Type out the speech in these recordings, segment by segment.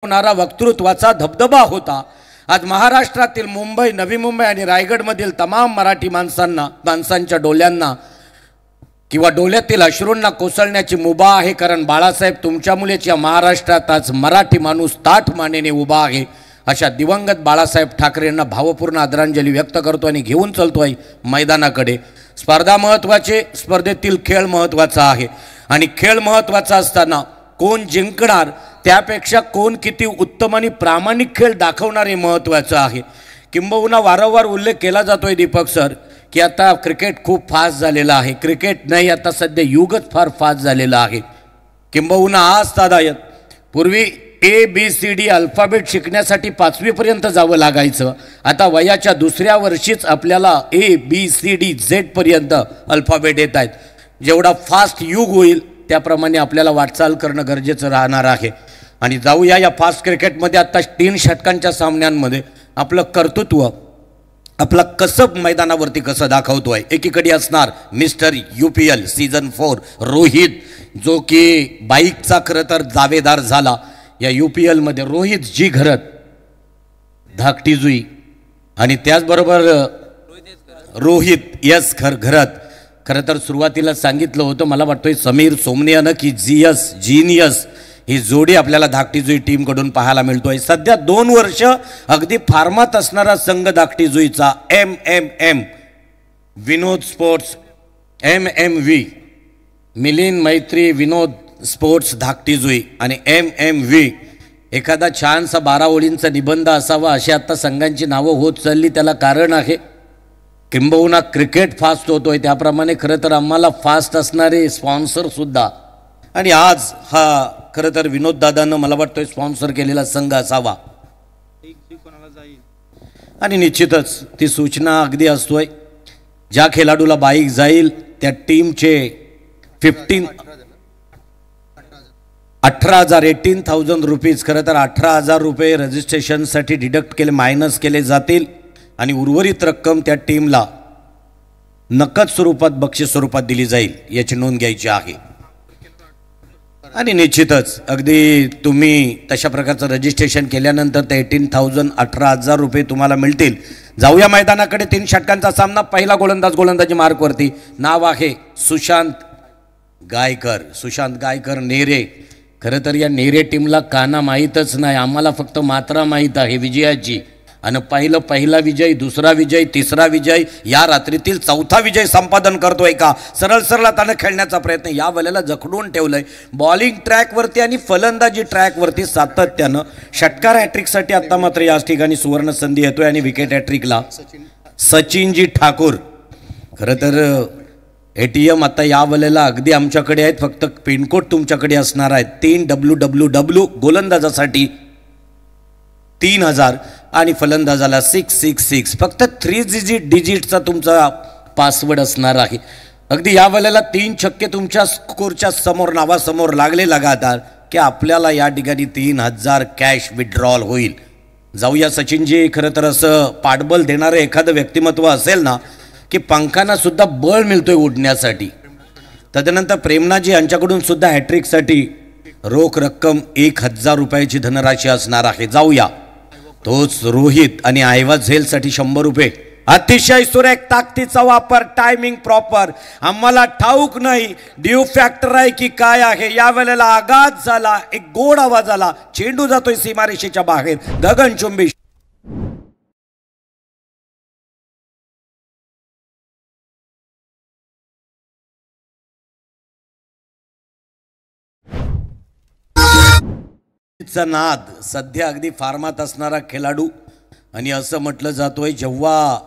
होणारा वक्तृत्वाचा धबधबा होता। आज महाराष्ट्रातील मुंबई, नवी मुंबई आणि रायगडमधील तमाम मराठी माणसांच्या डोळ्यांना किंवा डोळ्यातील अश्रूंना कोसळण्याची मुभा आहे, कारण बाळासाहेब तुमच्यामुळेच या महाराष्ट्रात आज मराठी माणूस ताठ मानेने उभा आहे। अशा दिवंगत बाळासाहेब ठाकरेंना भावपूर्ण आदरांजली व्यक्त करतो आणि घेऊन चलतोय मैदानाकडे। स्पर्धा महत्त्वाचे, स्पर्धेतील खेळ महत्त्वाचा आहे आणि खेळ महत्त्वाचा असताना कोण जिंकणार त्यापेक्षा कोण किती उत्तम आणि प्रामाणिक खेळ दाखवणारे महत्त्वाचं आहे। किंबहुना वारंवार उल्लेख केला जातोय दीपक सर की आता क्रिकेट खूप फास्ट झालेला आहे। क्रिकेट नाही, आता सध्या युगच फार फास्ट झालेलं आहे। किंबहुना आजतागायत पूर्वी ABCD अल्फाबेट शिकण्यासाठी 5वी पर्यंत जावं लागायचं, आता वयाच्या दुसऱ्या वर्षीच आपल्याला ABCD Z पर्यंत अल्फाबेट येत आहेत। जेवढा फास्ट युग होईल त्याप्रमाणे आपल्याला वाटचाल करणं गरजेचं राहणार आहे। आणि जाऊया या फास्ट क्रिकेटमध्ये। आता 3 षटकांच्या सामन्यांमध्ये आपलं कर्तृत्व, आपला कसब मैदानावरती कसं दाखवतोय। एकीकडे असणार मिस्टर UPL सीझन 4 रोहित, जो की बाईकचा खरं तर दावेदार झाला या UPL मध्ये। रोहित जी घरत, धाकटी जुई आणि त्याचबरोबर रोहित यस घरत। खरं तर सुरुवातीला सांगितलं होतं, मला वाटतंय समीर सोमनियानं की जीनियस ही जोडी आपल्याला धाकटी जुई टीमकडून पाहायला मिळतोय। सध्या 2 वर्ष अगदी फार्मात असणारा संघ धाकटी जुईचा MMM विनोद स्पोर्ट्स, MMV मिलिंद मैत्री विनोद स्पोर्ट्स धाकटी जुई आणि MMV एखादा छानसा 12 ओळींचा निबंध असावा अशी आता संघांची नावं होत चालली। त्याला कारण आहे किंबहुना क्रिकेट फास्ट होतोय त्याप्रमाणे खरं तर आम्हाला फास्ट असणारे स्पॉन्सर सुद्धा, आणि आज हा खरं तर विनोद दादानं मला वाटतोय स्पॉन्सर केलेला संघ असावा। आणि निश्चितच ती सूचना अगदी असतोय, ज्या खेळाडूला बाईक जाईल त्या टीमचे 18,000 रुपीज, खरं तर 18,000 रुपये रजिस्ट्रेशनसाठी डिडक्ट केले, मायनस केले जातील आणि उर्वरित रक्कम त्या टीमला नकद स्वरूपात बक्षीस स्वरूपात दिली जाईल, याची नोंद घ्यायची आहे। आणि निश्चितच अगदी तुम्ही तशा प्रकारचं रजिस्ट्रेशन केल्यानंतर ते 18,000 रुपये तुम्हाला मिळतील। जाऊया मैदानाकडे। 3 षटकांचा सामना। पहिला गोलंदाजी मार्कवरती, नाव आहे सुशांत गायकर नेरे। खरं तर या नेरे टीमला काना माहीतच नाही, आम्हाला फक्त मात्रा माहीत आहे विजयाची। आणि पहिला विजय, दुसरा विजय, तिसरा विजय, या रात्रीतील 4था विजय संपादन करतोय का? सरळ त्यानं खेळण्याचा प्रयत्न या वेळेला जखडून ठेवलंय बॉलिंग ट्रॅकवरती आणि फलंदाजी ट्रॅकवरती सातत्यानं। षटकार हॅट्रिकसाठी आता मात्र याच ठिकाणी सुवर्ण संधी येतोय आणि विकेट हॅट्रिकला सचिनजी ठाकूर। खरं तर ATM आता या वेळेला अगदी आमच्याकडे आहेत, फक्त पिनकोड तुमच्याकडे असणार आहे। 3 WWW गोलंदाजासाठी 3000 आणि फलंदाजाला 666, फक्त 3 डिजिटचा तुमचा पासवर्ड असणार आहे। अगदी या वेळेला 3 छक्के तुमच्या स्कोरच्या समोर, नावासमोर लागले लगातार की आपल्याला या ठिकाणी 3000 कॅश विड्रॉल होईल। जाऊया सचिनजी, खरं तर असं पाठबळ देणारं एखादं व्यक्तिमत्व असेल ना की पंखांना सुद्धा बळ मिळतोय उडण्यासाठी। तदनंतर प्रेमनाजी यांच्याकडून सुद्धा हॅट्रिकसाठी रोख रक्कम 1000 रुपयाची धनराशी असणार आहे। जाऊया तोच रोहित आणि आयवाज झेलसाठी 100 रुपये। अतिशय सुरेख ताकदीचा वापर, टायमिंग प्रॉपर। आम्हाला ठाऊक नाही ड्यू फॅक्टर आहे की काय आहे, या वेळेला आघात झाला, एक गोड आवाज आला, चेंडू जातोय सीमारेषेच्या बाहेर, गगनचुंबी। नाद सध्या अगदी फार्मात असणारा खेळाडू, आणि असं म्हटलं जातोय जेव्हा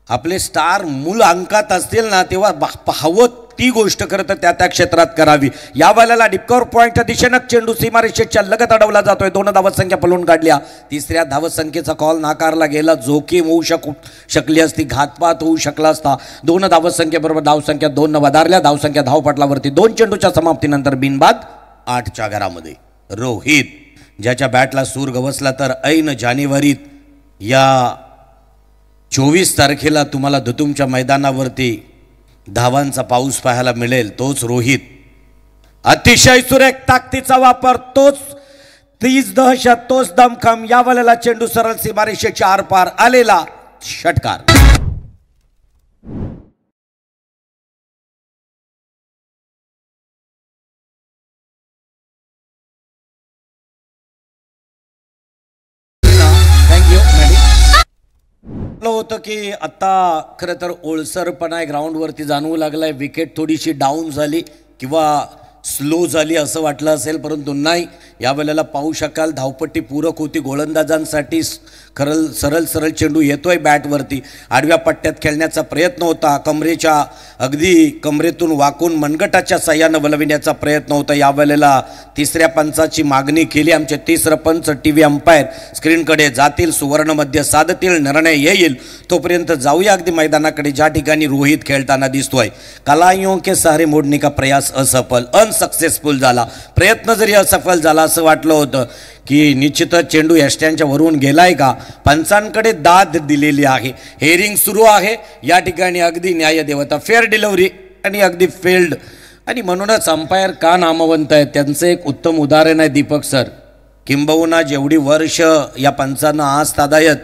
आपले स्टार मूल अंकात असतील ना तेव्हा हवं ती गोष्ट खरं तर त्या क्षेत्रात करावी। या वेळेला डिपकॉर पॉईंटच्या दिशेनं चेंडू सीमारेषेच्या लगत अडवला जातोय। 2 धावसंख्या पळून काढल्या, 3ऱ्या धावसंख्येचा कॉल नाकारला गेला। जोखीम होऊ शकली असती, घातपात होऊ शकला असता। 2 धावसंख्येबरोबर धावसंख्या 2 वधारल्या। धावसंख्या धावपटलावरती 2 चेंडूच्या समाप्तीनंतर बिनबाद 8च्या घरामध्ये। रोहित ज्याच्या बॅटला सूर गवसला तर ऐन जानेवारीत या 24 तारखेला तुम्हाला धुतुमच्या मैदानावरती धावांचा पाऊस पाहायला मिळेल, तोच रोहित। अतिशय सुरेख ताकदीचा वापर, तोच तीच दहशत तोच दमखम, या वेळेला चेंडू सरळ सीमारेषेच्या आरपार आलेला षटकार. होतं की आता खरं तर ओळसरपणा ग्राउंडवरती जाणवू लागलाय. विकेट थोडीशी डाऊन झाली किंवा स्लो झाली असं वाटलं असेल, परंतु नाही. यावेळेला पाहू शकाल धावपट्टी पूरक होती गोलंदाजांसाठी. सरळ सरळ चेंडू येतोय बॅटवरती. आडव्या पट्ट्यात खेळण्याचा प्रयत्न होता, अगदी कमरेतून वाकून मनगटाच्या साह्यानं वलविण्याचा प्रयत्न होता. यावेळेला तिसऱ्या पंचाची मागणी केली. आमचे तिसरं पंच TV अंपायर स्क्रीनकडे जातील, सुवर्णमध्य साधतील, निर्णय येईल. तोपर्यंत जाऊया अगदी मैदानाकडे ज्या ठिकाणी रोहित खेळताना दिसतोय. कलाइयों के सहारे मोडने का प्रयास असफल, अनसक्सेसफुल झाला. प्रयत्न जरी असफल झाला असं वाटलं होतं की निश्चितच चेंडू यष्ट्यांच्या वरून गेलाय का. पंचांकडे दाद दिलेली आहे. हेरिंग सुरू आहे या ठिकाणी. अगदी न्यायदेवता, फेअर डिलिव्हरी आणि अगदी फेल्ड. आणि म्हणूनच अंपायर का नामवंत आहेत त्यांचं एक उत्तम उदाहरण आहे दीपक सर. किंबहुना जेवढी वर्ष या पंचांना आज तादायत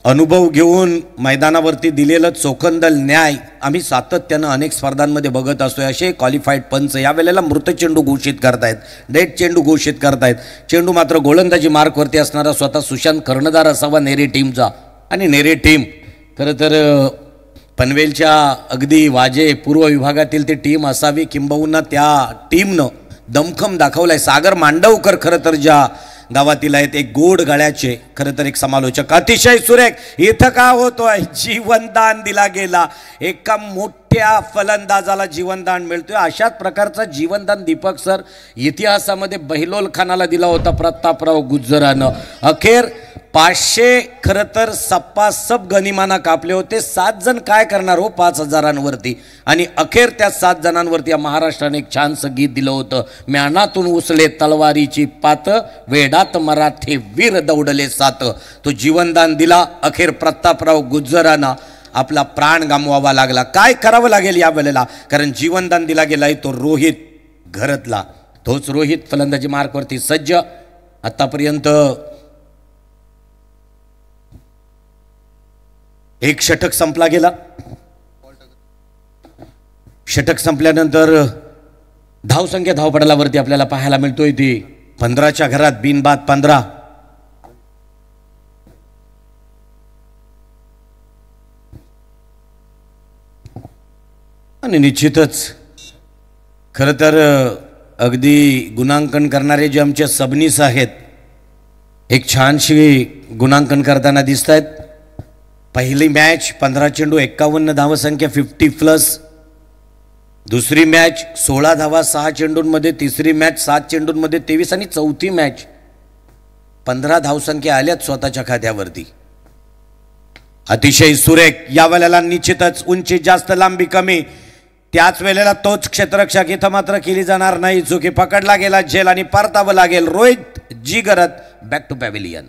अनुभव घेऊन मैदानावरती दिलेलं चोखंदल न्याय आम्ही सातत्यानं अनेक स्पर्धांमध्ये बघत असतोय. असे क्वालिफाईड पंच यावेळेला मृत चेंडू घोषित करतायत, डेड चेंडू घोषित करतायत. चेंडू मात्र गोलंदाजी मार्कवरती असणारा स्वतः सुशांत कर्णधार असावा नेरे टीमचा. आणि नेरे टीम खरं तर पनवेलच्या अगदी वाजे पूर्व विभागातील ती टीम असावी. किंबहुना त्या टीमनं दमखम दाखवलाय. सागर मांडवकर खरं तर ज्या गावातील आहेत, एक गोड गळ्याचे खरं तर एक समालोचक. अतिशय सुरेख. इथं का होतोय, जीवनदान दिला गेला. एका मोठ्या फलंदाजाला जीवनदान मिळतोय. अशाच प्रकारचा जीवनदान दीपक सर इतिहासामध्ये बहिलोल खानाला दिला होता प्रतापराव गुज्जरानं. अखेर 500 खरं तर सप्पासप गनिमाना कापले होते. 7 जण काय करणार हो 5000वरती. आणि अखेर त्या 7 जणांवरती या महाराष्ट्राने एक छानसं गीत दिलं होतं. म्यानातून उसले तलवारीची पात, वेडात मराठे वीर दौडले सात. तो जीवनदान दिला. अखेर प्रतापराव गुज्जरांना आपला प्राण गमवावा लागला. काय करावं लागेल या वेळेला, कारण जीवनदान दिला गेलाय तो रोहित घरतला. तोच रोहित फलंदाजी मार्कवरती सज्ज. आतापर्यंत एक षटक संपला गेला. षटक संपल्यानंतर धावसंख्या धावपडालावरती आपल्याला पाहायला मिळतोय ती 15च्या घरात बिनबाद 15. आणि निश्चितच खरं तर अगदी गुणांकन करणारे जे आमचे सबनीस आहेत एक छानशी गुणांकन करताना दिसत आहेत. पहिली मॅच 15 चेंडू 51 धावसंख्या 50+. दुसरी मॅच 16 धावा 6 चेंडूंमध्ये. तिसरी मॅच 7 चेंडूंमध्ये 23. आणि चौथी मॅच 15 धावसंख्या आल्यात स्वतःच्या खात्यावरती. अतिशय सुरेख. या वेळेला निश्चितच उंची जास्त लांबी कमी, त्याच वेळेला तोच क्षेत्ररक्षक. इथं मात्र केली जाणार नाही चुकी. पकडला गेला झेल आणि परतावं लागेल. रोहित जी गरत बॅक टू पॅव्हिलियन.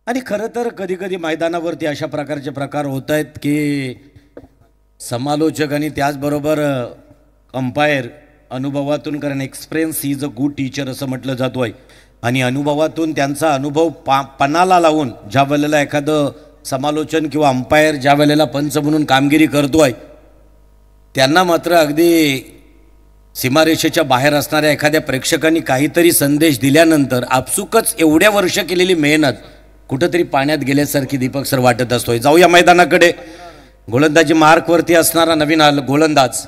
आणि खरं तर कधी कधी मैदानावरती अशा प्रकारचे प्रकार होत आहेत की समालोचक आणि त्याचबरोबर अंपायर अनुभवातून, कारण experience he is a good teacher असं म्हटलं जातो आहे. आणि अनुभवातून त्यांचा अनुभव पणाला लावून ज्या वेळेला एखादं समालोचन किंवा अंपायर ज्या वेळेला पंच म्हणून कामगिरी करतोय त्यांना मात्र अगदी सीमारेषेच्या बाहेर असणाऱ्या एखाद्या प्रेक्षकांनी काहीतरी संदेश दिल्यानंतर आपसुकच एवढ्या वर्ष केलेली मेहनत कुठंतरी पाण्यात गेल्यासारखी दीपक सर वाटत असतोय. जाऊया मैदानाकडे. गोलंदाजी मार्कवरती असणारा नवीन गोलंदाज,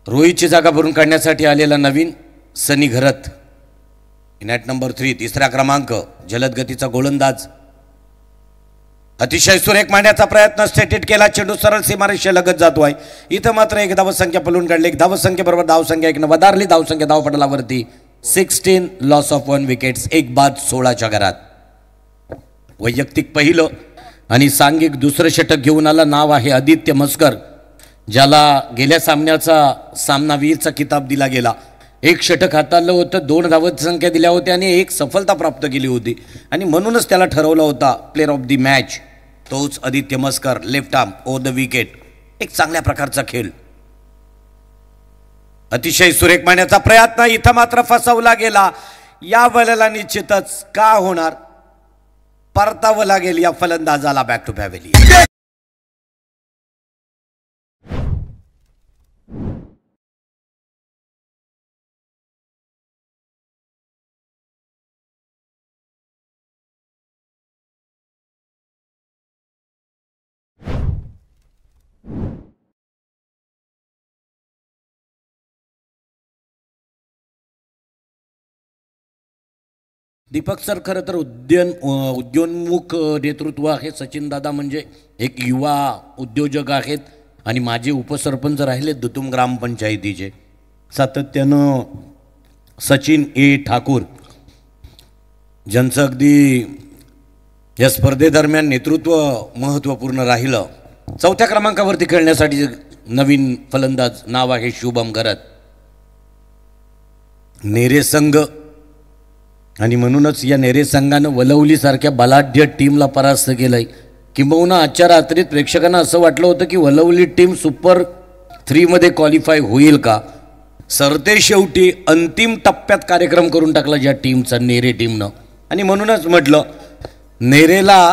रोहितची जागा भरून काढण्यासाठी आलेला नवीन सनी घरत. नॅट नंबर 3, तिसरा क्रमांक, जलद गतीचा गोलंदाज. अतिशय सुरेख मांडण्याचा प्रयत्न, स्टेटेड केला. चेंडू सरळ सीमारेषे लगत जातोय. इथं मात्र एक धावसंख्या पलून काढली. एक धावसंख्येबरोबर धावसंख्या 1 वधारली. धावसंख्या धावपटलावरती 16, लॉस ऑफ 1 विकेट्स. एक बाद 16च्या घरात. वैयक्तिक पहिलं आणि सांघिक दुसरं षटक घेऊन आला. नाव आहे आदित्य मस्कर, ज्याला गेल्या सामनावीरचा किताब दिला गेला. एक षटक हाताळलं होतं, 2 धावत संख्या दिल्या होत्या आणि 1 सफलता प्राप्त केली होती आणि म्हणूनच त्याला ठरवला होता प्लेअर ऑफ द मॅच. तोच Aditya Maskar, left arm over the wicket. एक चांगल्या प्रकारचा खेळ, अतिशय सुरेख मारण्याचा प्रयत्न, इथं मात्र फसवला गेला. या वेळेला निश्चितच का होणार, परतावं लागेल या फलंदाजाला back to pavilion. Deepak sir, खरं तर उद्योन्मुख नेतृत्व आहे. सचिन दादा म्हणजे एक युवा उद्योजक आहेत आणि माझे उपसरपंच राहिले दुतुम ग्रामपंचायतीचे. सातत्यानं सचिन ए ठाकूर ज्यांचं अगदी या स्पर्धेदरम्यान नेतृत्व महत्त्वपूर्ण राहिलं. 4थ्या क्रमांकावरती खेळण्यासाठी नवीन फलंदाज, नाव आहे शुभम गरत. नेरे संघ आणि म्हणूनच या नेरे संघानं वलवलीसारख्या बलाढ्य टीमला परास्त केलंय. किंबहुना आजच्या रात्रीत प्रेक्षकांना असं वाटलं होतं की वलवली टीम सुपर 3 मध्ये क्वालिफाय होईल का. सरते शेवटी अंतिम टप्प्यात कार्यक्रम करून टाकला ज्या टीमचा, नेरे टीमनं. आणि म्हणूनच म्हटलं, नेरेला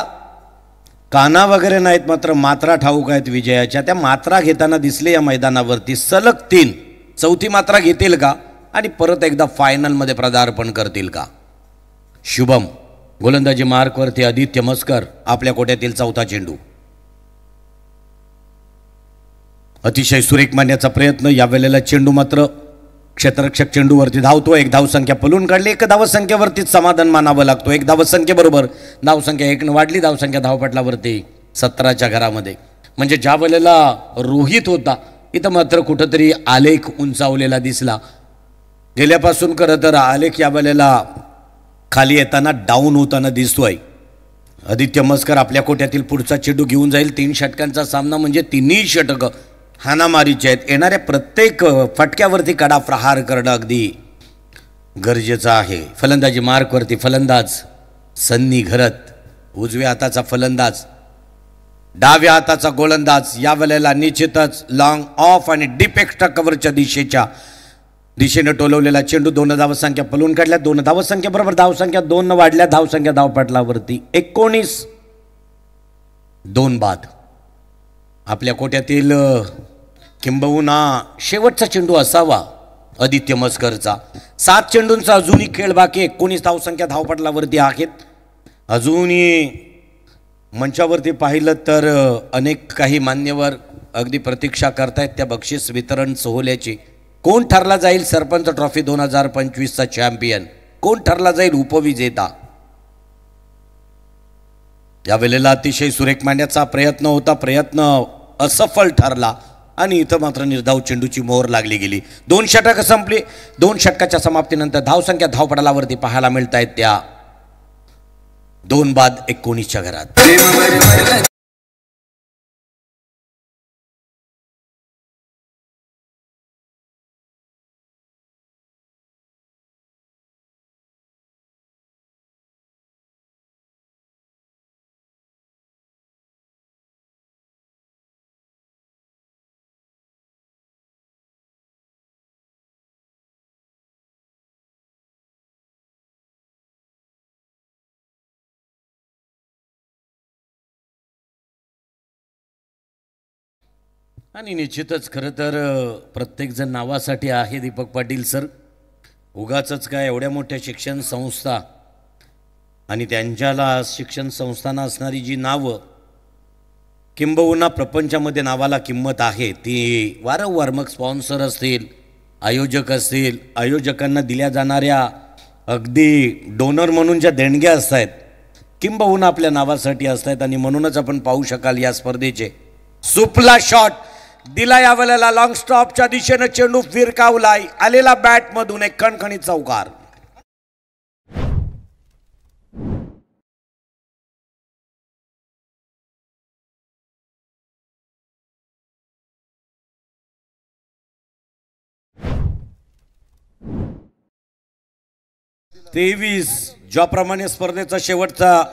काना वगैरे नाहीत, मात्र मात्रा ठाऊक आहेत विजयाच्या. त्या मात्रा घेताना दिसले या मैदानावरती. सलग 3, 4थी मात्रा घेतील का आणि परत एकदा फायनलमध्ये पदार्पण करतील का. शुभम गोलंदाजी मार्कवरती, आदित्य मस्कर आपल्या कोट्यातील 4था चेंडू. अतिशय सुरेख मारण्याचा प्रयत्न. यावेळेला चेंडू मात्र क्षेत्ररक्षक चेंडूवरती धावतो. 1 धावसंख्या पलून काढली. 1 धावसंख्येवरतीच समाधान मानावं लागतो. 1 धावसंख्येबरोबर धावसंख्या 1 वाढली. धावसंख्या धावपटलावरती 17च्या घरामध्ये. म्हणजे ज्या वेळेला रोहित होता, इथं मात्र कुठंतरी आलेख उंचावलेला दिसला. गेल्यापासून खरं तर आलेख या वेळेला खाली येताना डाऊन होताना दिसतोय. आदित्य मस्कर आपल्या कोट्यातील पुढचा चेंडू घेऊन जाईल. 3 षटकांचा सामना म्हणजे 3ही षटकं हानामारीचे आहेत. येणाऱ्या प्रत्येक फटक्यावरती कडा प्रहार करणं अगदी गरजेचं आहे. फलंदाजी मार्कवरती फलंदाज सन्नी घरत, उजव्या हाताचा फलंदाज, डाव्या हाताचा गोलंदाज. या वेळेला निश्चितच लॉंग ऑफ आणि डीप एक्स्ट्रा कव्हरच्या दिशेने टोलवलेला चेंडू. 2 धावसंख्या पलून काढल्या. 2 धावसंख्या बरोबर धावसंख्या 2 वाढल्या. धावसंख्या धावपटलावरती 19. 2 बाद. आपल्या कोट्यातील किंबहुना शेवटचा चेंडू असावा आदित्य मस्करचा. 7 चेंडूंचा अजूनही खेळ बाकी. 19 धावसंख्या धावपटलावरती आहेत. अजूनही मंचावरती पाहिलं तर अनेक काही मान्यवर अगदी प्रतीक्षा करतायत त्या बक्षीस वितरण सोहळ्याची. कोण ठरला जाईल सरपंच ट्रॉफी 2025चा चॅम्पियन, कोण ठरला जाईल उपविजेता. या वेळेला अतिशय सुरेख मारण्याचा प्रयत्न होता. प्रयत्न असफल ठरला आणि इथं मात्र निर्धाव चेंडूची मोहर लागली गेली. 2 षटकं संपली. 2 षटकाच्या समाप्तीनंतर धावसंख्या धावपटलावरती पाहायला मिळत आहेत त्या 2 बाद 19च्या घरात. आणि निश्चितच खरं तर प्रत्येकजण नावासाठी आहे दीपक पाटील सर. उगाचच काय एवढ्या मोठ्या शिक्षण संस्था आणि त्यांच्याला शिक्षण संस्थांना असणारी जी नावं, किंबहुना प्रपंचामध्ये नावाला किंमत आहे, ती वारंवार मग स्पॉन्सर असतील, आयोजक असतील, आयोजकांना दिल्या जाणाऱ्या अगदी डोनर म्हणून ज्या देणग्या असत आहेत, किंबहुना आपल्या नावासाठी असतात. आणि म्हणूनच आपण पाहू शकाल या स्पर्धेचे सुपला शॉट दिला. यावेळेला लॉंग स्टॉपच्या दिशेने चेंडू फिरकावलाय. आलेला बॅटमधून एक खणखणीत चौकार. 23 ज्याप्रमाणे स्पर्धेचा शेवटचा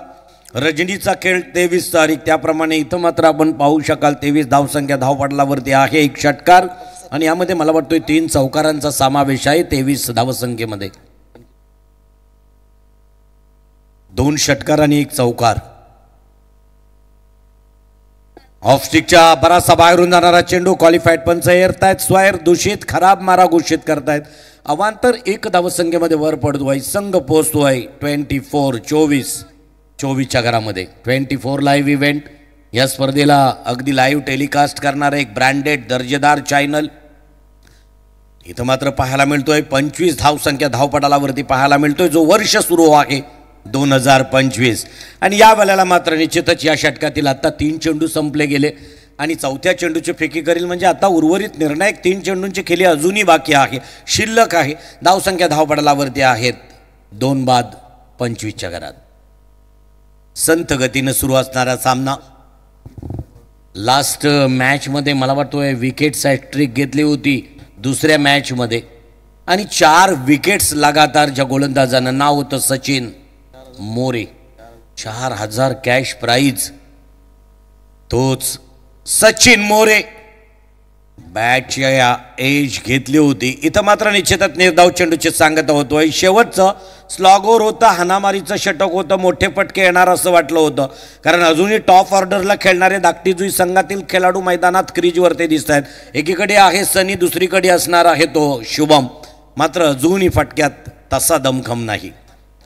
रजनीचा खेळ 23 तारीख, त्याप्रमाणे इथं मात्र आपण पाहू शकाल 23 धावसंख्या धावपटलावरती आहे. एक षटकार आणि यामध्ये मला वाटतोय 3 चौकारांचा समावेश आहे. 23 धावसंख्येमध्ये 2 षटकार आणि 1 चौकार. ऑफस्टिकच्या बराचसा बाहेरून जाणारा चेंडू क्वालिफाईड पंच एरतायत. स्वायर दूषित खराब मारा घोषित करतायत. अवांतर 1 धावसंख्येमध्ये वर पडतोय. संघ पोहोचतोय 24च्या घरामध्ये. 24 लाईव्ह इव्हेंट. या स्पर्धेला अगदी लाईव्ह टेलिकास्ट करणारं एक ब्रँडेड दर्जेदार चॅनल इथं मात्र पाहायला मिळतोय. 25 धावसंख्या धावपटालावरती पाहायला मिळतोय, जो वर्ष सुरू आहे 2025. आणि या वेळेला मात्र निश्चितच या षटकातील आता 3 चेंडू संपले गेले आणि 4थ्या चेंडूची फेकी करील म्हणजे आता उर्वरित निर्णायक 3 चेंडूंची खेळी अजूनही बाकी आहे, शिल्लक आहे. धावसंख्या धावपटालावरती आहेत 2 बाद 25च्या घरात. संथ गतीनं सुरू असणारा सामना. लास्ट मॅचमध्ये मला वाटतोय विकेट्स हॅट्रिक घेतली होती दुसऱ्या मॅचमध्ये आणि 4 विकेट्स लगातार ज्या गोलंदाजांना नाव होतं सचिन मोरे. 4000 cash price. तोच सचिन मोरे बॅटच्या एज घेतली होती. इथं मात्र निश्चितच निर्धाव चेंडूची सांगता होतोय. शेवटचं स्लॉगोर होतं, हानामारीचं षटक होतं, मोठे फटके येणार असं वाटलं होतं, कारण अजूनही टॉप ऑर्डरला खेळणारे धाकटीजुई संघातील खेळाडू मैदानात क्रीजवरती दिसत आहेत. एकीकडे आहे सनी, दुसरीकडे असणार आहे तो शुभम. मात्र अजूनही फटक्यात तसा दमखम नाही.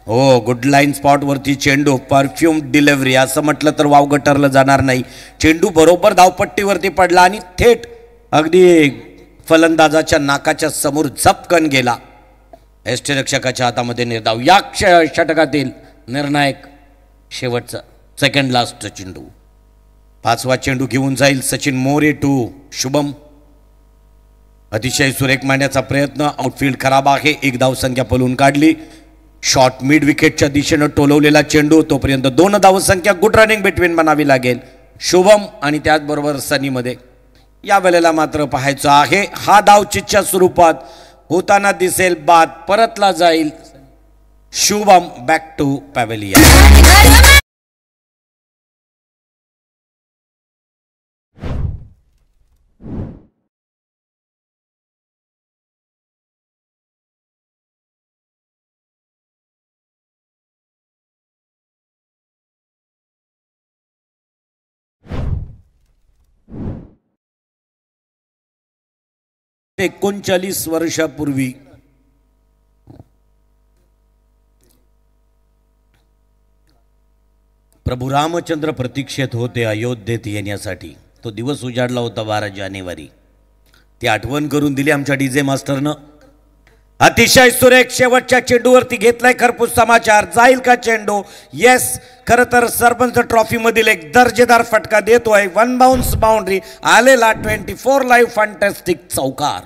हो, गुड लाईन स्पॉटवरती चेंडू, परफ्यूम डिलिव्हरी असं म्हटलं तर वावगं ठरलं जाणार नाही. चेंडू बरोबर धावपट्टीवरती पडला आणि थेट अगदी फलंदाजाच्या नाकाच्या समोर झपकन गेला. यष्टिरक्षकाच्या हातामध्ये निर्धाव. या षटकातील निर्णायक शेवटचा सेकंड लास्ट चेंडू. 5वा चेंडू घेऊन जाईल सचिन मोरे टू शुभम. अतिशय सुरेख मांडण्याचा प्रयत्न. आउटफील्ड खराब आहे. 1 धावसंख्या पळून काढली. शॉर्ट मिड विकेटच्या दिशेनं टोलवलेला चेंडू. तोपर्यंत 2 धावसंख्या. गुड रनिंग बिटवीन म्हणावी लागेल शुभम आणि त्याचबरोबर सनीमध्ये. या वेळेला मात्र पाहायचं आहे हा डाव चिच्च्या स्वरूपात होताना दिसेल. बाद परतला जाईल शुभम बॅक टू पॅव्हेलियन. ते 39 वर्षापूर्वी प्रभू रामचंद्र प्रतीक्षेत होते अयोध्येत येण्यासाठी. तो दिवस उजाडला होता 12 जानेवारी. ती आठवण करून दिली आमच्या डीजे मास्टरनं. अतिशय सुरेख शेवटच्या चेंडूवरती घेतलाय खरपूस समाचार. जाईल का चेंडू? येस. खरं तर सरपंच ट्रॉफी मधील एक दर्जेदार फटका देतोय. 1 बाउन्स बाउंड्री आलेला 24 लाईव्ह फॅन्टॅस्टिक चौकार.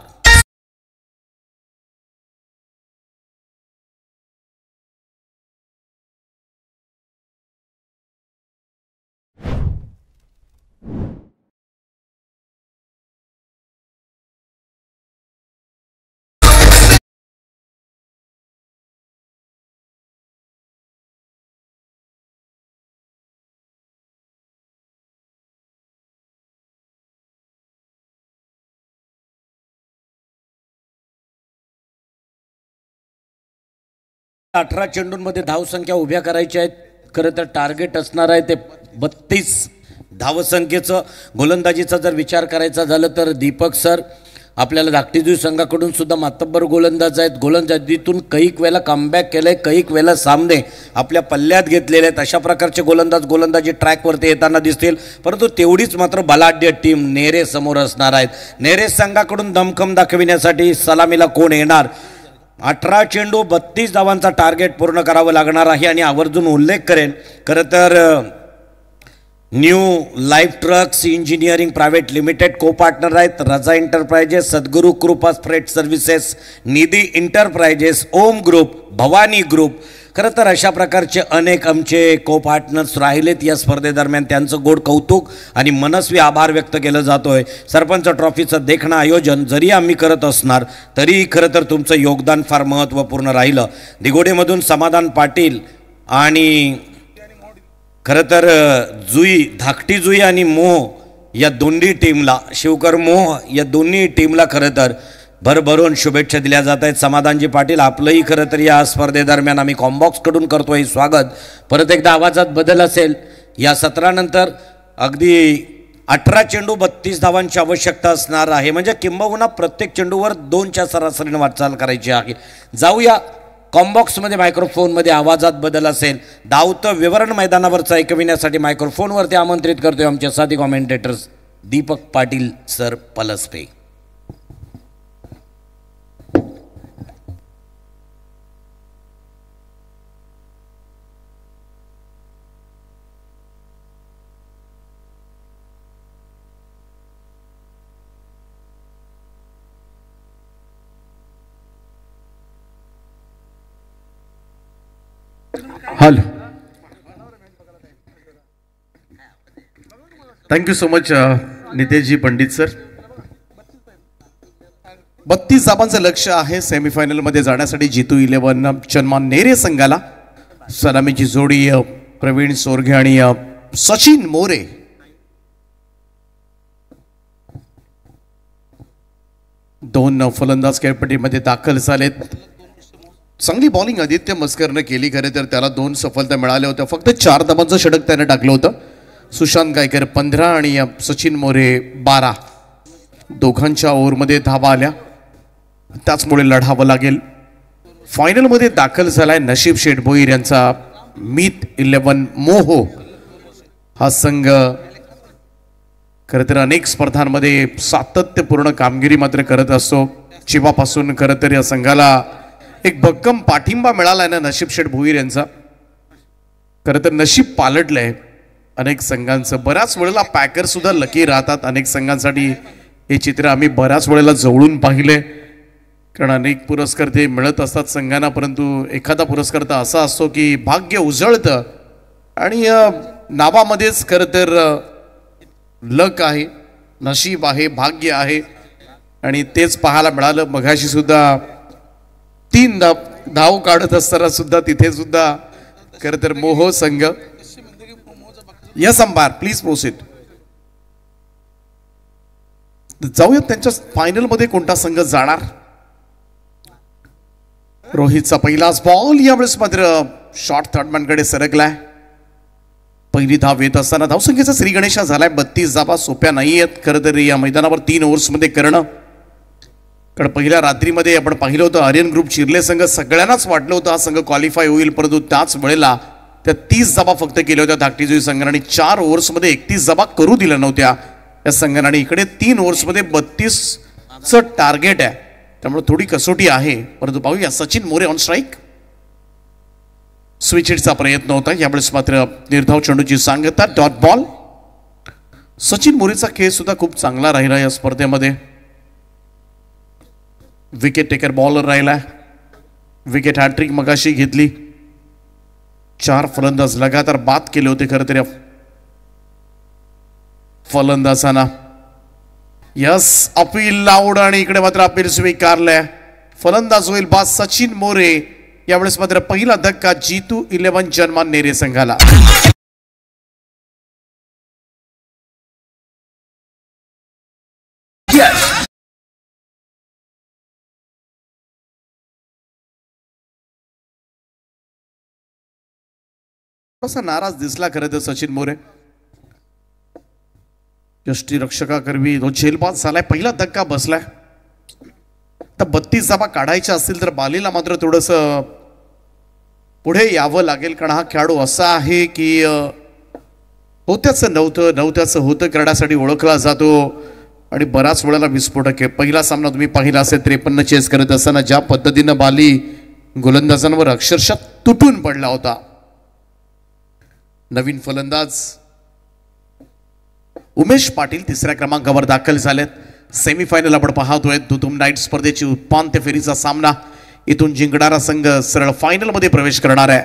अठरा चेंडूंमध्ये धावसंख्या उभ्या करायच्या आहेत. खरं तर टार्गेट असणार आहे ते 32 धावसंख्येचं. गोलंदाजीचा जर विचार करायचा झालं तर दीपक सर आपल्याला धाकटीजुई संघाकडून सुद्धा मातब्बर गोलंदाज आहेत. गोलंदाजीतून कैक वेळेला कमबॅक केलंय, कैक वेळेला सामने आपल्या पल्ल्यात घेतलेले आहेत. अशा प्रकारचे गोलंदाज गोलंदाजी ट्रॅकवरती येताना दिसतील. परंतु तेवढीच मात्र बलाढ्य टीम नेरे समोर असणार आहेत. नेरे संघाकडून दमखम दाखविण्यासाठी सलामीला कोण येणार? 18 चेंडू 32 धावांचा टार्गेट पूर्ण करावं लागणार आहे. आणि आवर्जून उल्लेख करेन, खरं तर new life trucks engineering private limited को पार्टनर आहेत. रजा एंटरप्राइजेस, सद्गुरू कृपा फ्रेट सर्व्हिसेस, निधी एंटरप्राइजेस, ओम ग्रुप, भवानी ग्रुप. खरं तर अशा प्रकारचे अनेक आमचे को पार्टनर्स राहिलेत या स्पर्धेदरम्यान, त्यांचं गोड कौतुक आणि मनस्वी आभार व्यक्त केलं जातोय. सरपंच ट्रॉफीचं देखणं आयोजन जरी आम्ही करत असणार तरी खरं तर तुमचं योगदान फार महत्त्वपूर्ण राहिलं. दिगोडेमधून समाधान पाटील आणि खरं तर जुई, धाकटी जुई आणि मोह या दोन्ही टीमला, शिवकर मोह या दोन्ही टीमला खरं तर भरभरून शुभेच्छा दिल्या जात आहेत. समाधानजी पाटील, आपलंही खरं तर या स्पर्धेदरम्यान आम्ही कॉम्बॉक्सकडून करतोय स्वागत. परत एकदा आवाजात बदल असेल. या सत्रानंतर अगदी 18 चेंडू 32 धावांची आवश्यकता असणार आहे, म्हणजे किंबहुना प्रत्येक चेंडूवर 2च्या सरासरीने वाटचाल करायची आहे. जाऊया कॉम्बॉक्समध्ये. मायक्रोफोनमध्ये आवाजात बदल असेल. धावतं विवरण मैदानावरचं ऐकविण्यासाठी मायक्रोफोनवरती आमंत्रित करतोय आमचे साथी कॉमेंटेटर्स दीपक पाटील सर पलसपे. हॅलो, थँक्यू सो मच नितेशजी पंडित सर. 32 धावांचं लक्ष आहे सेमीफायनलमध्ये जाण्यासाठी जितू 11 चन्मान नेरे संघाला. सलामीची जोडी प्रवीण सोरगे आणि सचिन मोरे. दोन फलंदाज खेळपट्टीमध्ये दाखल झालेत. चांगली बॉलिंग आदित्य मस्करनं केली. खरे तर त्याला 2 सफलता मिळाल्या होत्या. फक्त 4 धावांचं षटक त्याने टाकलं होतं. सुशांत गायकर 15 आणि सचिन मोरे 12. दोघांच्या ओव्हरमध्ये धावा आल्या, त्याचमुळे लढावं लागेल. फायनलमध्ये दाखल झालाय नशीब शेठ भोईर यांचा मीत 11 मोहो. हा संघ खरं तर अनेक स्पर्धांमध्ये सातत्यपूर्ण कामगिरी मात्र करत असतो. चिवापासून खरं तर या संघाला एक भक्कम पाठिंबा मिळाला आहे ना नशीब शेठ भोईर यांचा. खरं तर नशीब पालटलंय अनेक संघांचं. बऱ्याच वेळेला पॅकर सुद्धा लकी राहतात. अनेक संघांसाठी हे चित्र आम्ही बऱ्याच वेळेला जवळून पाहिले, कारण अनेक पुरस्कार ते मिळत असतात संघांना, परंतु एखादा पुरस्कार तर असा असतो की भाग्य उजळतं आणि नावामध्येच खरं तर लक आहे, नशीब आहे, भाग्य आहे आणि तेच पाहायला मिळालं. मघाशी सुद्धा 3 धाव काढत असताना सुद्धा तिथे सुद्धा खरं तर मोह संघ. Yes umpire please proceed. जाऊयात त्यांच्या फायनलमध्ये कोणता संघ जाणार. रोहितचा पहिलाच बॉल यावेळेस मात्र शॉर्ट थर्डमॅनकडे सरकलाय. पहिली धाव येत असताना धावसंख्येचा श्री गणेशा झालाय. 32 धावा सोप्या नाही आहेत खरं तर या मैदानावर 3 ओव्हर्समध्ये करणं. कारण पहिल्या रात्रीमध्ये आपण पाहिलं होतं आर्यन ग्रुप चिरले संघ, सगळ्यांनाच वाटलं होतं हा संघ क्वालिफाय होईल, परंतु त्याच वेळेला त्या 30 धावा फक्त केल्या होत्या धाकटीजोई संघाने आणि 4 ओव्हर्समध्ये 31 धावा करू दिल्या नव्हत्या या संघाने. आणि इकडे 3 ओव्हर्समध्ये 32चं टार्गेट आहे, त्यामुळे थोडी कसोटी आहे. परंतु पाहूया Sachin More on strike. Switch प्रयत्न होता यावेळेस मात्र निर्धाव चेंडूची सांगता डॉट बॉल. सचिन मोरेचा खेळ सुद्धा खूप चांगला राहिला या स्पर्धेमध्ये. विकेट टेकर बॉलर राहिलाय. विकेट हॅट्रिक मगाशी घेतली. 4 फलंदाज लगातार बाद केले होते खरं तर या फलंदाजांना. यस अपील लाऊड आणि इकडे मात्र अपील स्वीकारलंय. फलंदाज होईल बाद सचिन मोरे. यावेळेस मात्र पहिला धक्का जितू 11 चन्मान नेरे संघाला. थोडासा नाराज दिसला खरं तर सचिन मोरे. यष्टीरक्षकाकरवी तो झेलबाज झालाय. पहिला धक्का बसलाय. तर 32 धावा काढायच्या असतील तर बालीला मात्र थोडस पुढे यावं लागेल, कारण हा खेळाडू असा आहे की होत्याचं नव्हतं, नव्हत्याचं होतं करण्यासाठी ओळखला जातो आणि बराच वेळेला विस्फोटक आहे. पहिला सामना तुम्ही पाहिला असेल 53 चेस करत असताना ज्या पद्धतीनं बाली गोलंदाजांवर अक्षरशः तुटून पडला होता. नवीन फलंदाज उमेश पाटील 3ऱ्या क्रमांकावर दाखल झालेत. सेमीफायनल आपण पाहतोय दुधुम नाईट स्पर्धेची उपांत्य फेरीचा सामना. इथून जिंकणारा संघ सरळ फायनल मध्ये प्रवेश करणार आहे.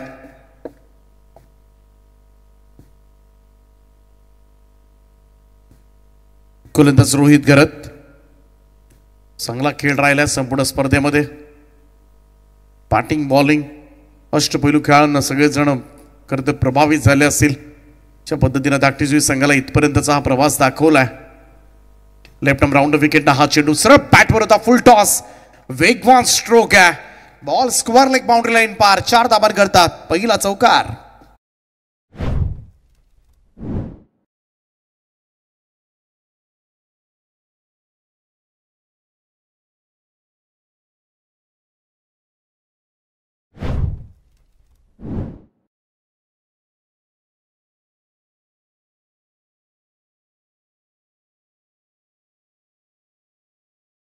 गोलंदाज रोहित घरत चांगला खेळ राहिला संपूर्ण स्पर्धेमध्ये. बॅटिंग बॉलिंग अष्टपैलू खेळाडूंना सगळेजण खरं तर प्रभावित झाले असतील. अशा पद्धतीने धाकटीजुई संघाला इथपर्यंतचा हा प्रवास दाखवलाय. लेफ्ट आर्म राऊंड विकेट हा चेंडू सरळ बॅटवर होता. फुल टॉस वेगवान स्ट्रोक आहे. Ball square leg boundary line पार. 4 धावा करतात. पहिला चौकार.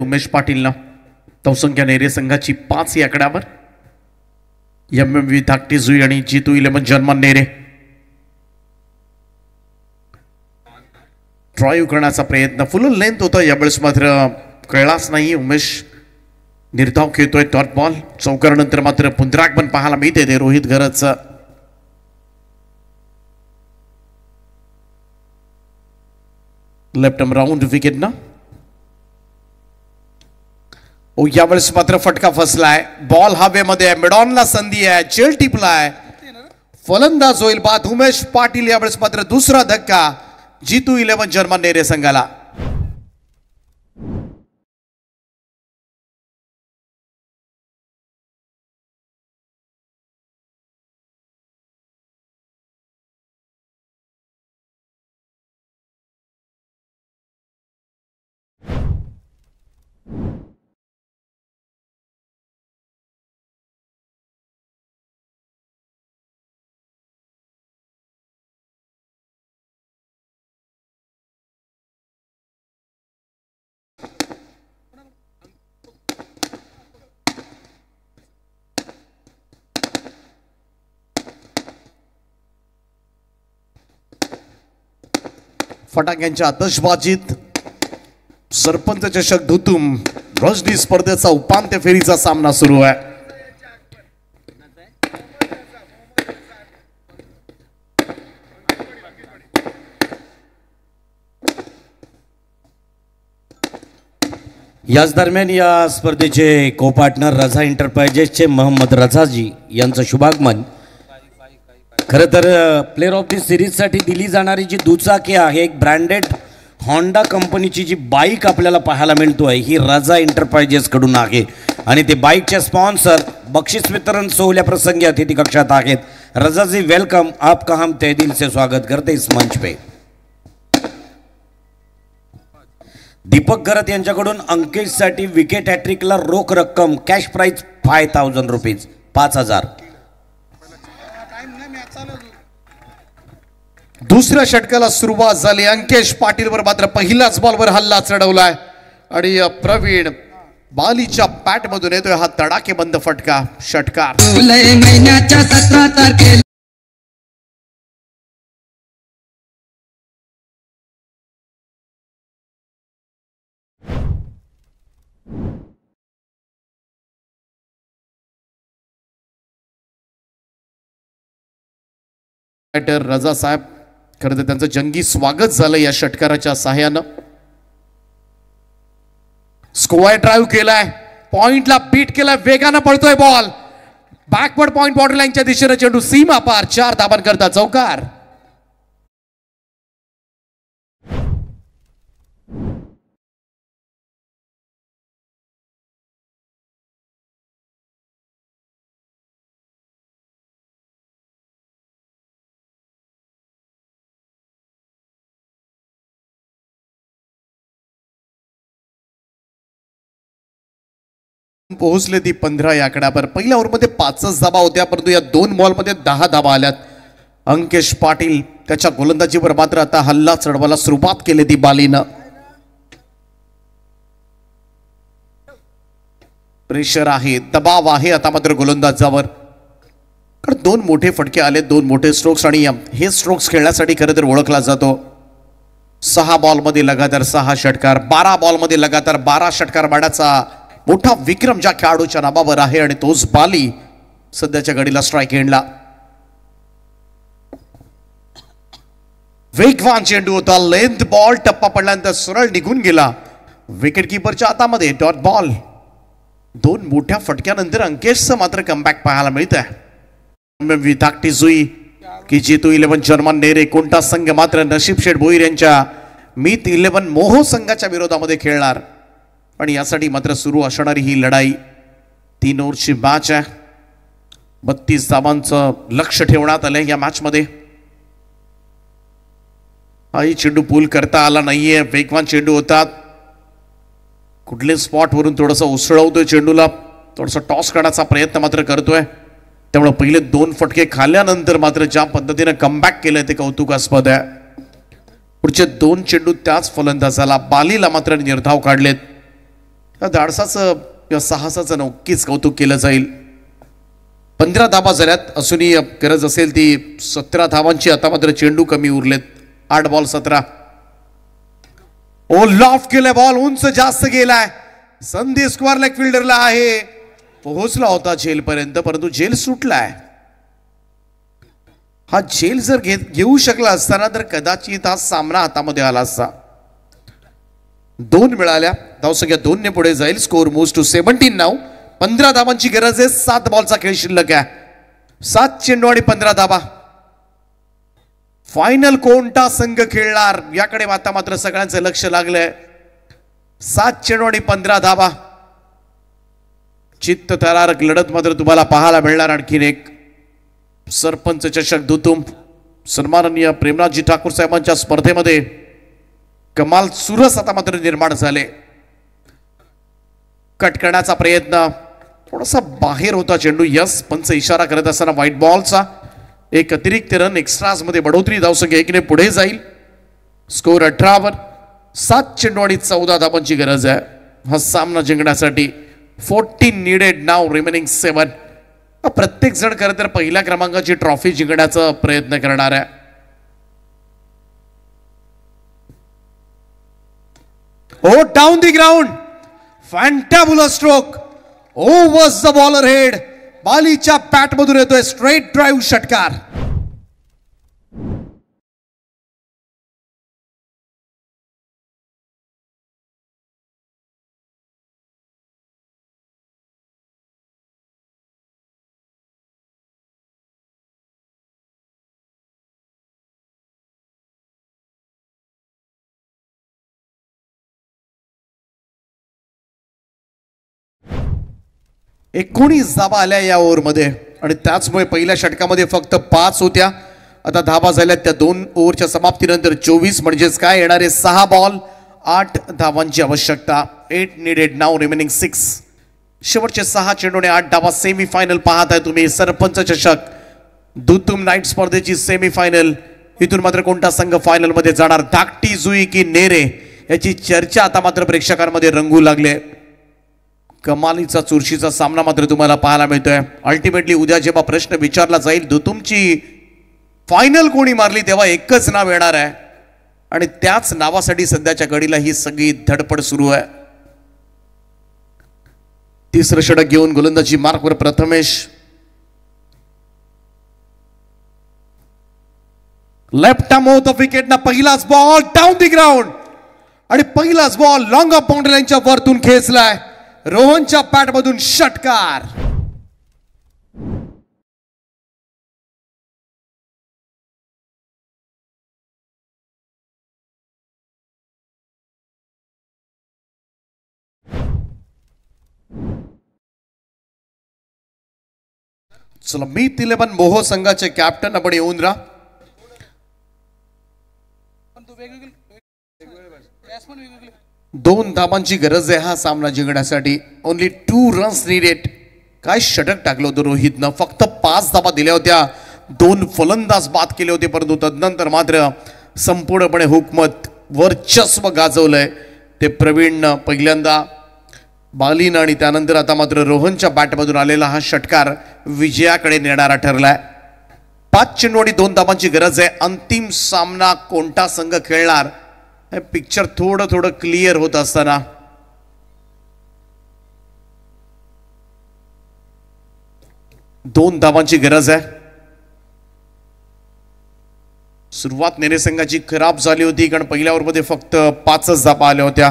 उमेश पाटीलनं तवसंख्या नेरे संघाची 5 या आकड्यावर. MMV धाकटी जुई आणि G2 11 जर्मन नेरे ड्राईव्ह करण्याचा प्रयत्न फुल लेंथ होता. यावेळेस मात्र कळलाच नाही. उमेश निर्धाव खेळतोय डॉट बॉल. चौकारानंतर मात्र पुनरागमन पाहायला मिळते ते रोहित घरतचं. लेफ्ट आर्म राऊंड विकेट ना. यावेळेस मात्र फटका फसलाय. बॉल हवेमध्ये. मिडॉनला संधी आहे. चेल टिपलाय. फलंदाज होईल बाद उमेश पाटील. यावेळेस मात्र दुसरा धक्का G2 11 जर्मन नेरे संघाला. फटाक्यांच्या आतषबाजीत सरपंच चषक धुतूम रजनी स्पर्धेचा उपांत्य फेरीचा सामना सुरू आहे. याच दरम्यान या स्पर्धेचे को पार्टनर रझा एंटरप्राइजेसचे मोहम्मद रझाजी यांचं शुभागमन. खरं तर प्लेअर ऑफ द सिरीजसाठी दिली जाणारी जी दुचाकी आहे, एक ब्रँडेड होंडा कंपनीची जी बाईक आपल्याला पाहायला मिळतोय ही रझा एंटरप्राइजेसकडून आहे. आणि ते बाईकचे स्पॉन्सर बक्षीस वितरण सोहळ्या प्रसंगी अतिथी कक्षात आहेत. रझाजी वेलकम. आपका हम तहे दिल से स्वागत करते इस मंच पे. दीपक घरत यांच्याकडून अंकितसाठी विकेट हॅट्रिकला रोख रक्कम कॅश प्राइज 5000 रुपीज 5000. दुसऱ्या षटकाला सुरुवात झाली. अंकेश पाटील वर मात्र पहिल्याच बॉलवर हल्ला चढवलाय आणि प्रवीण बालीच्या बॅट मधून येतोय हा तडाखेबंद फटका. षटकार. महिन्याच्या 17 तारखेला रजा साहेब खरं तर त्यांचं जंगी स्वागत झालं या षटकाराच्या सहाय्यानं. स्क्वेअर ड्राईव्ह केलाय. पॉइंटला बीट केलाय. वेगानं पळतोय बॉल. बॅकवर्ड पॉइंट बॉर्डर लाईनच्या दिशेने चेंडू सीमा पार. 4 धावा करता चौकार. पोहोचले ती 15 या आकड्यावर. पहिल्या ओव्हरमध्ये 5च धाबा होत्या, परंतु या 2 बॉलमध्ये 10 धाबा आल्यात. अंकेश पाटील त्याच्या गोलंदाजीवर मात्र आता हल्ला चढवायला सुरुवात केली ती बालीनं. प्रेशर आहे, दबाव आहे आता मात्र गोलंदाजावर. कारण 2 मोठे फटके आले, 2 मोठे स्ट्रोक्स आणि हे स्ट्रोक्स खेळण्यासाठी खरं तर ओळखला जातो. 6 बॉलमध्ये लगातार 6 षटकार, 12 बॉलमध्ये लगातार 12 षटकार मारण्याचा मोठा विक्रम ज्या खेळाडूच्या नावावर आहे आणि तोच बाली सध्याच्या घडीला स्ट्राईक एंडला. वेगवान चेंडू होता, लेंथ बॉल, टप्पा पडल्यानंतर सरळ निघून गेला विकेट किपरच्या हातामध्ये. Dot ball. दोन मोठ्या फटक्यानंतर अंकेशचं मात्र कमबॅक पाहायला मिळत आहे. धाकटी जुई की जेतू 11 जर्मन नेरे. कोणता संघ मात्र नशीब शेठ भोईर यांच्या मीत 11 मोहो संघाच्या विरोधामध्ये खेळणार आणि यासाठी मात्र सुरू असणारी ही लढाई 3 ओव्हरची मॅच आहे. 32 धावांचं लक्ष ठेवण्यात आलंय या मॅच मध्ये. हाही चेंडू पूल करता आला नाहीये. वेगवान चेंडू होतात. कुठल्या स्पॉट वरून थोडासा उसळवतोय चेंडूला, थोडासा टॉस करण्याचा प्रयत्न मात्र करतोय. त्यामुळे पहिले 2 फटके खाल्ल्यानंतर मात्र ज्या पद्धतीने कमबॅक केलंय ते कौतुकास्पद आहे. पुढचे 2 चेंडू त्याच फलंदाजाला बालीला मात्र निर्धाव काढलेत. या धाडसाचं या साहसाचं नक्कीच कौतुक केलं जाईल. 15 धावा झाल्यात असूनही गरज असेल ती 17 धावांची. आता मात्र चेंडू कमी उरलेत. 8 बॉल 17. ओ लॉफ्ट केलाय बॉल, उंच जास्त गेलाय. संधी स्क्वेअर लेग फिल्डरला आहे. पोहोचला होता झेल पर्यंत परंतु झेल सुटलाय. हा झेल जर घेऊ शकला असताना तर कदाचित हा सामना हातामध्ये आला असता. 2 मिळाल्या. धावसंख्या 2 ने पुढे जाईल. स्कोर मूव्स टू 17 नाव. 15 धावांची गरज आहे. 7 बॉलचा खेळ शिल्लक आहे. 7 चेंडू आणि 15 धावा. फायनल कोणता संघ खेळणार याकडे आता मात्र सगळ्यांचं लक्ष लागलंय. 7 चेंडू आणि 15 धावा. चित्त थरारक लढत मात्र तुम्हाला पाहायला मिळणार. आणखीन एक सरपंच चषक दुतुम सन्माननीय प्रेमनाथजी ठाकूर साहेबांच्या स्पर्धेमध्ये कमाल सुरस आता मात्र निर्माण झाले. कट करण्याचा प्रयत्न थोडासा बाहेर होता चेंडू. यस पंच इशारा करत असताना व्हाईट बॉलचा. एक अतिरिक्त रन एक्स्ट्राज मध्ये बढोतरी. धावसंख्या 1 ने पुढे जाईल. स्कोर 18 वर. 7 चेंडू आणि 14 धावांची गरज आहे हा सामना जिंकण्यासाठी. 14 नीडेड नाव रिमेनिंग 7. प्रत्येक जण खरं तर पहिल्या क्रमांकाची ट्रॉफी जिंकण्याचा प्रयत्न करणार आहे. Oh down the ground. Fantabulous stroke. Overs the bowler head. बालीच्या पॅट मधून येतोय स्ट्रेट ड्राईव्ह षटकार. एकोणीस धावा आल्या या ओव्हरमध्ये आणि त्याचमुळे पहिल्या षटकामध्ये फक्त 5 होत्या. आता धावा झाल्या त्या 2 ओव्हरच्या समाप्तीनंतर 24 म्हणजेच काय येणारे 6 बॉल 8 धावांची आवश्यकता. 8 नीडेड नाव रिमेनिंग 6. शेवटचे 6 चेंडूने 8 धावा. सेमी फायनल पाहत आहे तुम्ही. सरपंच चषक दुतुम नाईट स्पर्धेची सेमी फायनल. इथून मात्र कोणता संघ फायनल मध्ये जाणार. धाकटी जुई की नेरे याची चर्चा आता मात्र प्रेक्षकांमध्ये रंगू लागले. कमालीचा चुरशीचा सामना मात्र तुम्हाला पाहायला मिळतोय. अल्टिमेटली उद्या जेव्हा प्रश्न विचारला जाईल दुतुमची फायनल कोणी मारली तेव्हा एकच नाव येणार आहे आणि त्याच नावासाठी सध्याच्या घडीला ही सगळी धडपड सुरू आहे. तिसरं षटक घेऊन गोलंदाजी मार्कवर Prathamesh. Left arm off the wicket ना. पहिलाच बॉल डाऊन दी ग्राउंड आणि पहिलाच बॉल लॉंग ऑफ बाउंड्री लाईनच्या वरतून खेचलाय. रोहनच्या पॅट मधून षटकार. चला मीत 11 मोहो संघाचे कॅप्टन आपण येऊन राहा. दोन धावांची गरज आहे हा सामना जिंकण्यासाठी. Only 2 runs needed. काय षटक टाकलं होतं रोहितनं. फक्त 5 धावा दिल्या होत्या. 2 फलंदाज बाद केले होते परंतु तदनंतर मात्र संपूर्णपणे हुकमत वर्चस्व गाजवलंय ते प्रवीण पहिल्यांदा बालीन आणि त्यानंतर आता मात्र रोहनच्या बॅटमधून आलेला हा षटकार विजयाकडे नेणारा ठरलाय. 5 चेंडू आणि 2 धावांची गरज आहे. अंतिम सामना कोणता संघ खेळणार हे पिक्चर थोडं क्लिअर होत असताना 2 धावांची गरज आहे. सुरुवात नेरे संघाची खराब झाली होती कारण पहिल्या ओव्हरमध्ये फक्त 5च धावा आल्या होत्या.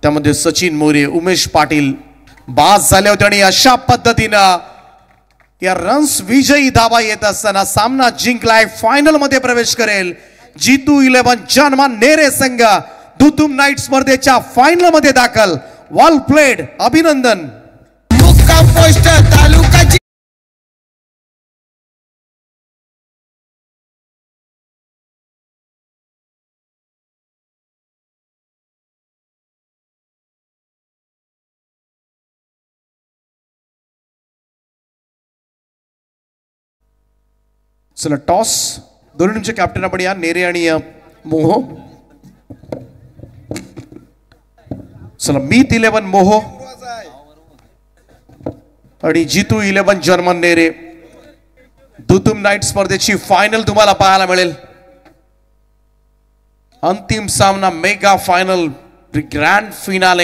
त्यामध्ये सचिन मोरे, उमेश पाटील बाद झाले होते आणि अशा पद्धतीनं या रन्स विजयी धावा येत असताना सामना जिंकलाय. फायनल मध्ये प्रवेश करेल G2 11 जर्मन नेरे संघ. दुतुम नाईट स्पर्धेच्या फायनल मध्ये दाखल. Wall played. अभिनंदन. मुक्काम पोस्ट तालुका चला टॉस दोन्ही टीमचे कॅप्टन आपण या नेरे आणि मोहो. चला मीत 11 मोहो आणि G2 11 जर्मन नेरे. दुतुम नाईट स्पर्धेची फायनल तुम्हाला पाहायला मिळेल. अंतिम सामना मेगा फायनल ग्रँड फिनाले.